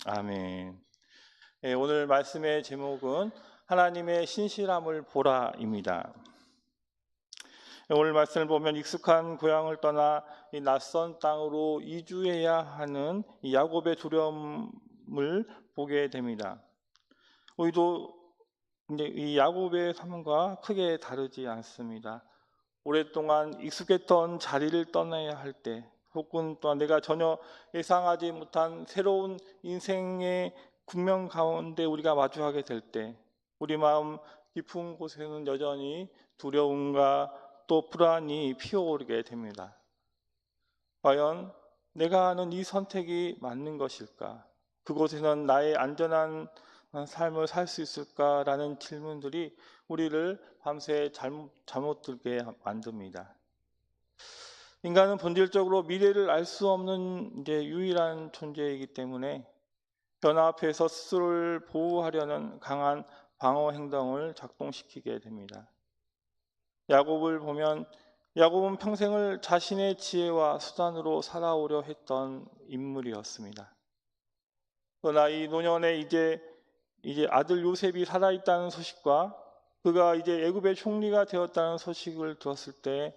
아멘. 예, 오늘 말씀의 제목은 하나님의 신실함을 보라입니다. 오늘 말씀을 보면 익숙한 고향을 떠나 이 낯선 땅으로 이주해야 하는 이 야곱의 두려움을 보게 됩니다. 우리도 이제 이 야곱의 삶과 크게 다르지 않습니다. 오랫동안 익숙했던 자리를 떠나야 할 때, 혹은 또한 내가 전혀 예상하지 못한 새로운 인생의 국면 가운데 우리가 마주하게 될 때, 우리 마음 깊은 곳에는 여전히 두려움과 또 불안이 피어오르게 됩니다. 과연 내가 하는 이 선택이 맞는 것일까? 그곳에는 나의 안전한 삶을 살 수 있을까라는 질문들이 우리를 밤새 잠못 들게 만듭니다. 인간은 본질적으로 미래를 알 수 없는 유일한 존재이기 때문에 변화 앞에서 스스로를 보호하려는 강한 방어 행동을 작동시키게 됩니다. 야곱을 보면 야곱은 평생을 자신의 지혜와 수단으로 살아오려 했던 인물이었습니다. 그러나 이 노년에 이제 아들 요셉이 살아있다는 소식과 그가 이제 애굽의 총리가 되었다는 소식을 들었을 때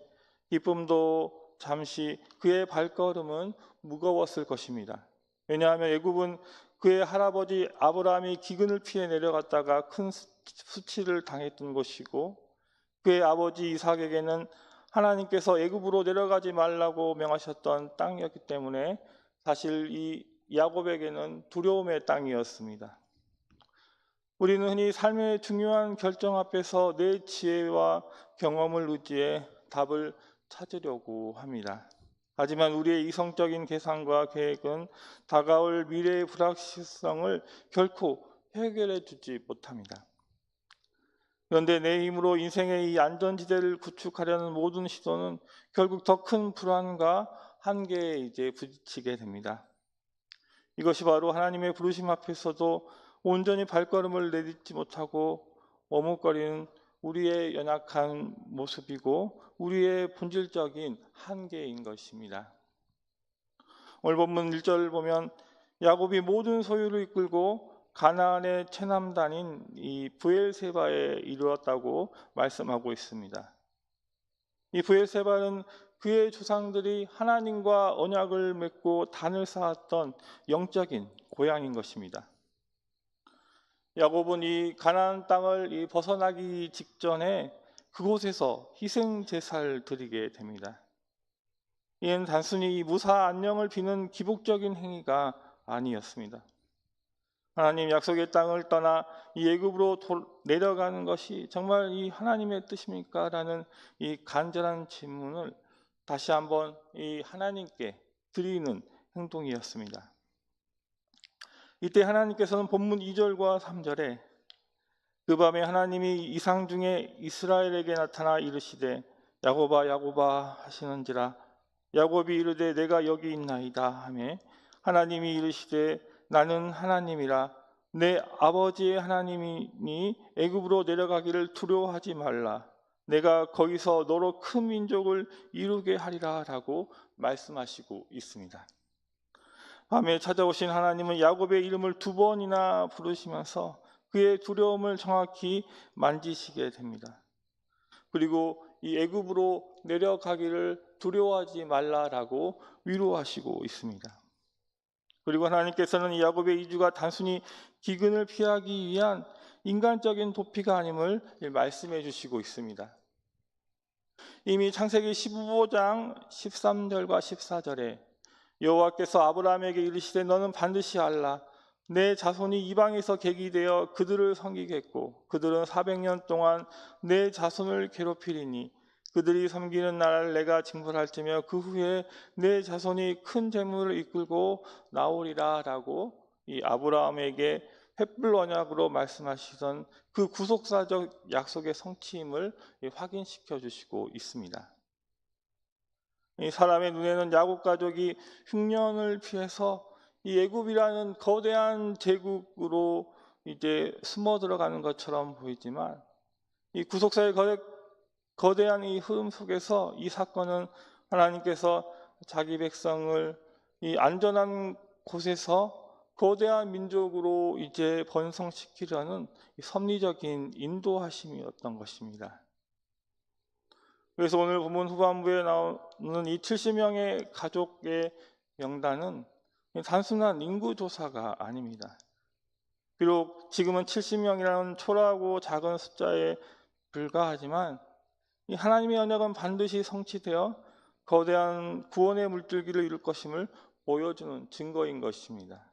기쁨도 잠시 그의 발걸음은 무거웠을 것입니다. 왜냐하면 애굽은 그의 할아버지 아브라함이 기근을 피해 내려갔다가 큰 수치를 당했던 곳이고, 그의 아버지 이삭에게는 하나님께서 애굽으로 내려가지 말라고 명하셨던 땅이었기 때문에 사실 이 야곱에게는 두려움의 땅이었습니다. 우리는 흔히 삶의 중요한 결정 앞에서 내 지혜와 경험을 의지해 답을 찾으려고 합니다. 하지만 우리의 이성적인 계산과 계획은 다가올 미래의 불확실성을 결코 해결해 주지 못합니다. 그런데 내 힘으로 인생의 이 안전지대를 구축하려는 모든 시도는 결국 더 큰 불안과 한계에 부딪히게 됩니다. 이것이 바로 하나님의 부르심 앞에서도 온전히 발걸음을 내딛지 못하고 머뭇거리는 우리의 연약한 모습이고 우리의 본질적인 한계인 것입니다. 오늘 본문 1절 보면 야곱이 모든 소유를 이끌고 가나안의 최남단인 이 브엘세바에 이르렀다고 말씀하고 있습니다. 이 브엘세바는 그의 조상들이 하나님과 언약을 맺고 단을 쌓았던 영적인 고향인 것입니다. 야곱은 이 가나안 땅을 벗어나기 직전에 그곳에서 희생 제사를 드리게 됩니다. 이는 단순히 무사 안녕을 비는 기복적인 행위가 아니었습니다. 하나님 약속의 땅을 떠나 이 애굽으로 내려가는 것이 정말 이 하나님의 뜻입니까? 라는 이 간절한 질문을 다시 한번 이 하나님께 드리는 행동이었습니다. 이때 하나님께서는 본문 2절과 3절에 그 밤에 하나님이 이상 중에 이스라엘에게 나타나 이르시되 야곱아 야곱아 하시는지라 야곱이 이르되 내가 여기 있나이다 하매 하나님이 이르시되 나는 하나님이라 내 아버지의 하나님이니 애굽으로 내려가기를 두려워하지 말라 내가 거기서 너로 큰 민족을 이루게 하리라 라고 말씀하시고 있습니다. 밤에 찾아오신 하나님은 야곱의 이름을 2번이나 부르시면서 그의 두려움을 정확히 만지시게 됩니다. 그리고 이 애굽으로 내려가기를 두려워하지 말라라고 위로하시고 있습니다. 그리고 하나님께서는 이 야곱의 이주가 단순히 기근을 피하기 위한 인간적인 도피가 아님을 말씀해 주시고 있습니다. 이미 창세기 15장 13절과 14절에 여호와께서 아브라함에게 이르시되 너는 반드시 알라 내 자손이 이방에서 객이 되어 그들을 섬기겠고 그들은 400년 동안 내 자손을 괴롭히리니 그들이 섬기는 나라를 내가 징벌할지며 그 후에 내 자손이 큰 재물을 이끌고 나오리라 라고 이 아브라함에게 횃불 언약으로 말씀하시던 그 구속사적 약속의 성취임을 확인시켜 주시고 있습니다. 이 사람의 눈에는 야곱 가족이 흉년을 피해서 이 애굽이라는 거대한 제국으로 숨어 들어가는 것처럼 보이지만 이 구속사의 거대한 이 흐름 속에서 이 사건은 하나님께서 자기 백성을 이 안전한 곳에서 거대한 민족으로 이제 번성시키려는 섭리적인 인도하심이었던 것입니다. 그래서 오늘 본문 후반부에 나오는 이 70명의 가족의 명단은 단순한 인구조사가 아닙니다. 비록 지금은 70명이라는 초라하고 작은 숫자에 불과하지만 이 하나님의 언약은 반드시 성취되어 거대한 구원의 물줄기를 이룰 것임을 보여주는 증거인 것입니다.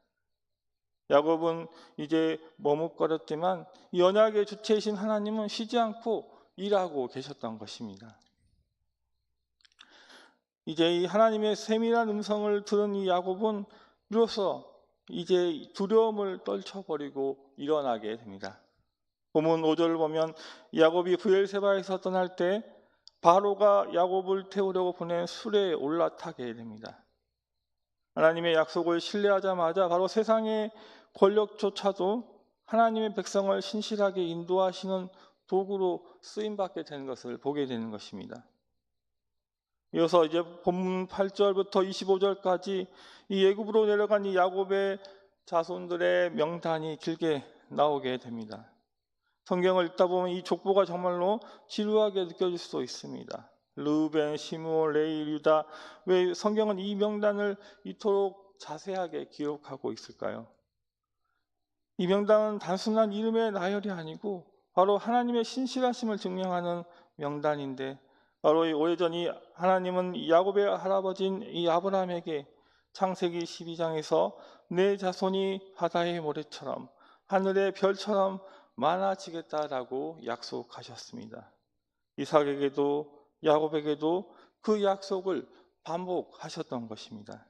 야곱은 이제 머뭇거렸지만 이 언약의 주체이신 하나님은 쉬지 않고 일하고 계셨던 것입니다. 이제 이 하나님의 세밀한 음성을 들은 이 야곱은 비로소 이제 두려움을 떨쳐버리고 일어나게 됩니다. 본문 5절을 보면 야곱이 브엘세바에서 떠날 때 바로가 야곱을 태우려고 보낸 수레에 올라타게 됩니다. 하나님의 약속을 신뢰하자마자 바로 세상의 권력조차도 하나님의 백성을 신실하게 인도하시는 도구로 쓰임받게 되는 것을 보게 되는 것입니다. 이어서 이제 본문 8절부터 25절까지 이 애굽으로 내려간 이 야곱의 자손들의 명단이 길게 나오게 됩니다. 성경을 읽다 보면 이 족보가 정말로 지루하게 느껴질 수도 있습니다. 르우벤, 시므온, 레위, 유다, 왜 성경은 이 명단을 이토록 자세하게 기록하고 있을까요? 이 명단은 단순한 이름의 나열이 아니고 바로 하나님의 신실하심을 증명하는 명단인데, 바로 이 오래전이 하나님은 야곱의 할아버지인 이 아브라함에게 창세기 12장에서 내 자손이 바다의 모래처럼 하늘의 별처럼 많아지겠다라고 약속하셨습니다. 이삭에게도 야곱에게도 그 약속을 반복하셨던 것입니다.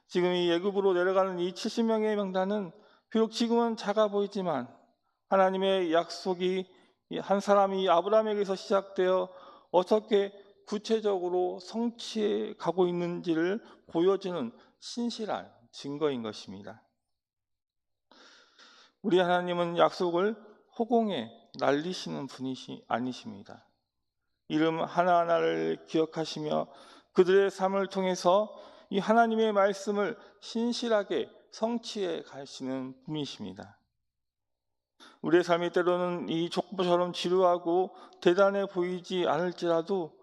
지금 이 애굽으로 내려가는 이 70명의 명단은 비록 지금은 작아 보이지만 하나님의 약속이 한 사람이 아브라함에게서 시작되어 어떻게 구체적으로 성취해 가고 있는지를 보여주는 신실한 증거인 것입니다. 우리 하나님은 약속을 허공에 날리시는 분이 아니십니다. 이름 하나하나를 기억하시며 그들의 삶을 통해서 이 하나님의 말씀을 신실하게 성취해 가시는 분이십니다. 우리의 삶이 때로는 이 족보처럼 지루하고 대단해 보이지 않을지라도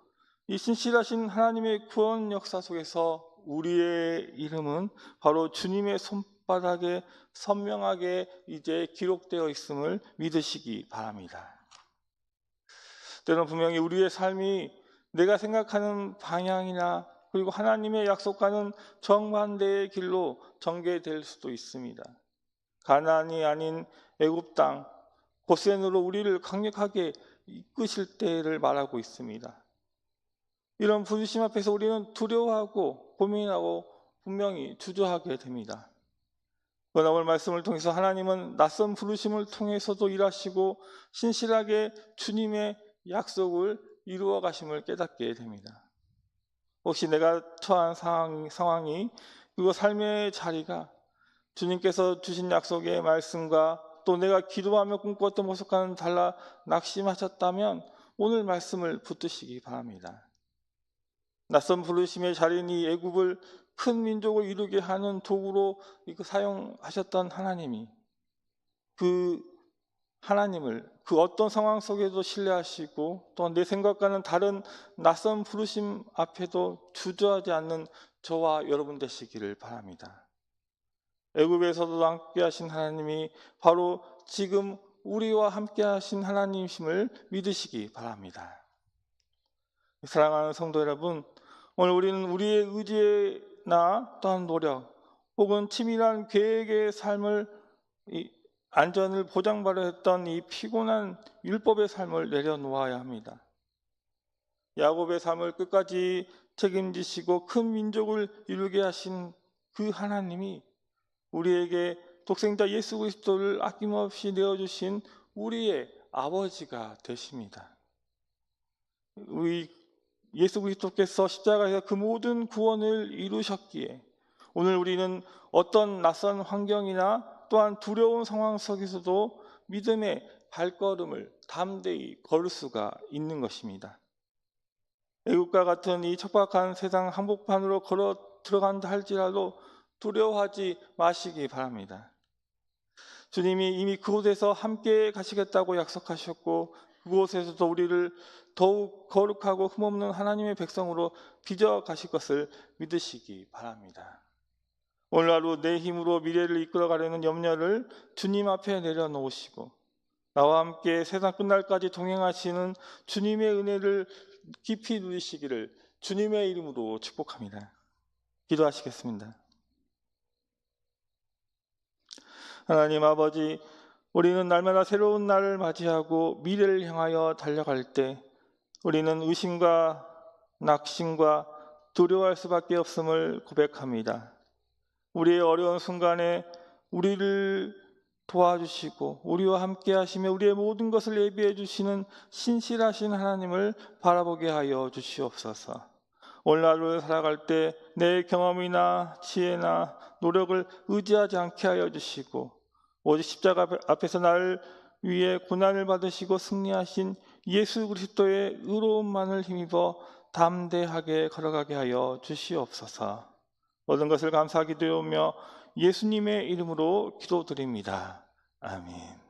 이 신실하신 하나님의 구원 역사 속에서 우리의 이름은 바로 주님의 손바닥에 선명하게 이제 기록되어 있음을 믿으시기 바랍니다. 때로는 분명히 우리의 삶이 내가 생각하는 방향이나 그리고 하나님의 약속과는 정반대의 길로 전개될 수도 있습니다. 가나안이 아닌 애굽 땅 고센으로 우리를 강력하게 이끄실 때를 말하고 있습니다. 이런 부르심 앞에서 우리는 두려워하고 고민하고 분명히 주저하게 됩니다. 그러나 오늘 말씀을 통해서 하나님은 낯선 부르심을 통해서도 일하시고 신실하게 주님의 약속을 이루어 가심을 깨닫게 됩니다. 혹시 내가 처한 상황이 그리고 삶의 자리가 주님께서 주신 약속의 말씀과 또 내가 기도하며 꿈꿨던 모습과는 달라 낙심하셨다면 오늘 말씀을 붙드시기 바랍니다. 낯선 부르심의 자리인 이 애굽을 큰 민족을 이루게 하는 도구로 사용하셨던 하나님이 그 하나님을 그 어떤 상황 속에도 신뢰하시고 또 내 생각과는 다른 낯선 부르심 앞에도 주저하지 않는 저와 여러분 되시기를 바랍니다. 애굽에서도 함께 하신 하나님이 바로 지금 우리와 함께 하신 하나님이심을 믿으시기 바랍니다. 사랑하는 성도 여러분, 오늘 우리는 우리의 의지나 또한 노력 혹은 치밀한 계획의 삶을 안전을 보장받아야 했던 이 피곤한 율법의 삶을 내려놓아야 합니다. 야곱의 삶을 끝까지 책임지시고 큰 민족을 이루게 하신 그 하나님이 우리에게 독생자 예수 그리스도를 아낌없이 내어주신 우리의 아버지가 되십니다. 우리 예수 그리스도께서 십자가에서 그 모든 구원을 이루셨기에 오늘 우리는 어떤 낯선 환경이나 또한 두려운 상황 속에서도 믿음의 발걸음을 담대히 걸을 수가 있는 것입니다. 애국과 같은 이 척박한 세상 한복판으로 걸어 들어간다 할지라도 두려워하지 마시기 바랍니다. 주님이 이미 그곳에서 함께 가시겠다고 약속하셨고 그곳에서도 우리를 더욱 거룩하고 흠없는 하나님의 백성으로 빚어 가실 것을 믿으시기 바랍니다. 오늘 하루 내 힘으로 미래를 이끌어가려는 염려를 주님 앞에 내려놓으시고 나와 함께 세상 끝날까지 동행하시는 주님의 은혜를 깊이 누리시기를 주님의 이름으로 축복합니다. 기도하시겠습니다. 하나님 아버지, 우리는 날마다 새로운 날을 맞이하고 미래를 향하여 달려갈 때 우리는 의심과 낙심과 두려워할 수밖에 없음을 고백합니다. 우리의 어려운 순간에 우리를 도와주시고 우리와 함께 하시며 우리의 모든 것을 예비해 주시는 신실하신 하나님을 바라보게 하여 주시옵소서. 오늘 하루를 살아갈 때 내 경험이나 지혜나 노력을 의지하지 않게 하여 주시고 오직 십자가 앞에서 나를 위해 고난을 받으시고 승리하신 예수 그리스도의 의로움만을 힘입어 담대하게 걸어가게 하여 주시옵소서. 모든 것을 감사하게 되오며 예수님의 이름으로 기도드립니다. 아멘.